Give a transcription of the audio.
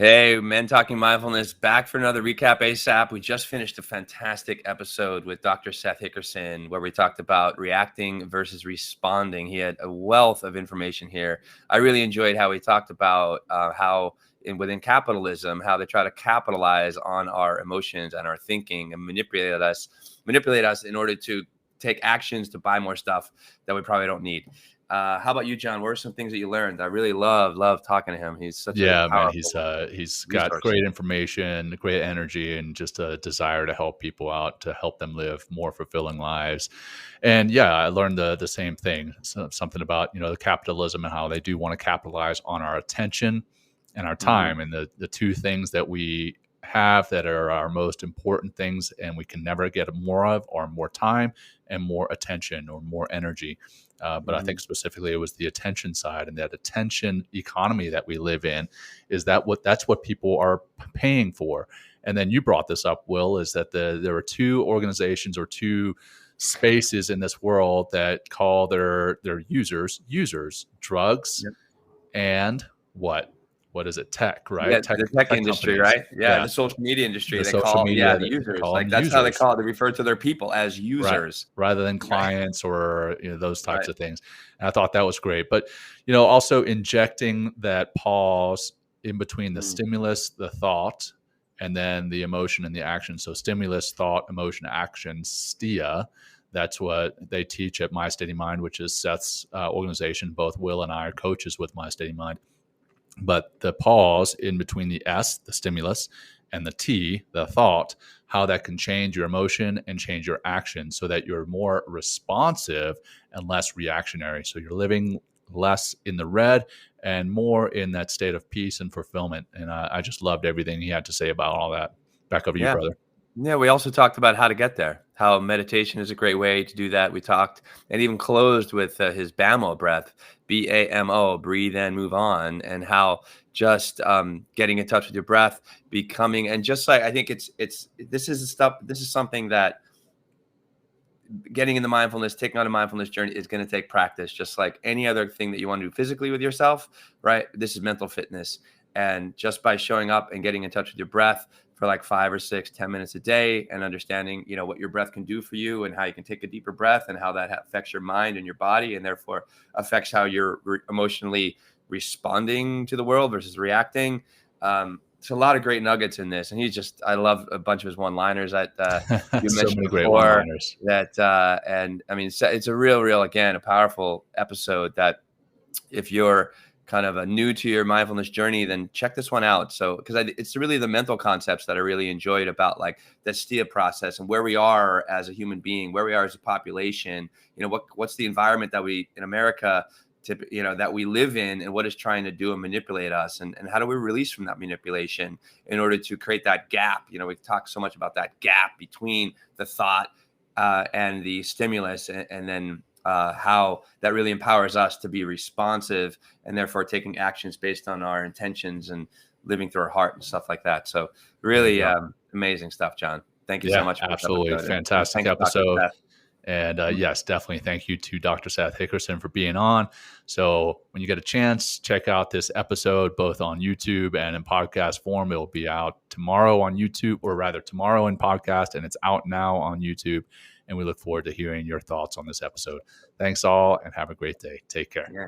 Hey, Men Talking Mindfulness, back for another recap ASAP. We just finished a fantastic episode with Dr. Seth Hickerson where we talked about reacting versus responding. He had a wealth of information here. I really enjoyed how he talked about within capitalism, how they try to capitalize on our emotions and our thinking and manipulate us in order to take actions to buy more stuff that we probably don't need. How about you, John? What are some things that you learned? I really love talking to him. He's such a Yeah, man, powerful he's got resource. great information, great energy, and just a desire to help people out, to help them live more fulfilling lives. And yeah, I learned the same thing. Something about the capitalism and how they do want to capitalize on our attention and our Hmm. time, and the two things that we have that are our most important things, and we can never get more of, are more time and more attention or more energy. But I Hmm. think specifically it was the attention side, and that attention economy that we live in that's what people are paying for. And then you brought this up, Will, is that there are two organizations or two spaces in this world that call their users drugs Yep. and what is it, tech, Yeah, right? the tech Tech industry, companies. right? Yeah, Yeah, the social media industry. the They social call, media, the they users. call Like them that's how they users. call it. They refer to their people as Right. users. Rather than Right. clients or those types Right. of things. And I thought that was great. But also injecting that pause in between the Mm. stimulus, the thought, and then the emotion and the action. So stimulus, thought, emotion, action, STIA. That's what they teach at My Steady Mind, which is Seth's organization. Both Will and I are coaches with My Steady Mind. But the pause in between the S, the stimulus, and the T, the thought, how that can change your emotion and change your action so that you're more responsive and less reactionary. So you're living less in the red and more in that state of peace and fulfillment. And I just loved everything he had to say about all that. Back over to you, Yeah. brother. Yeah, we also talked about how to get there, how meditation is a great way to do that. We talked and even closed with his BAMO breath, BAMO, breathe in, move on, and how just getting in touch with your breath, becoming, and just like I think this is something that getting in the mindfulness, taking on a mindfulness journey is going to take practice, just like any other thing that you want to do physically with yourself, right? This is mental fitness. And just by showing up and getting in touch with your breath for like 5 or 6, 10 minutes a day and understanding, what your breath can do for you and how you can take a deeper breath and how that affects your mind and your body and therefore affects how you're emotionally responding to the world versus reacting. There's a lot of great nuggets in this. And I love a bunch of his one liners that you So mentioned many great one before liners. that and I mean it's a real again a powerful episode that if you're kind of a new to your mindfulness journey, then check this one out. So because it's really the mental concepts that I really enjoyed about like the STIA process and where we are as a human being, where we are as a population, what's the environment that we in America that we live in and what is trying to do and manipulate us and how do we release from that manipulation in order to create that gap. We talk so much about that gap between the thought and the stimulus and then how that really empowers us to be responsive and therefore taking actions based on our intentions and living through our heart and stuff like that. So There you really go. amazing stuff, John. Thank you so Yeah, much for this absolutely. episode. And Fantastic thanks, Dr. episode. Seth. And yes, definitely thank you to Dr. Seth Hickerson for being on. So when you get a chance, check out this episode both on YouTube and in podcast form. It'll be out tomorrow on YouTube, or rather tomorrow in podcast, and it's out now on YouTube. And we look forward to hearing your thoughts on this episode. Thanks all, and have a great day. Take care. Yeah.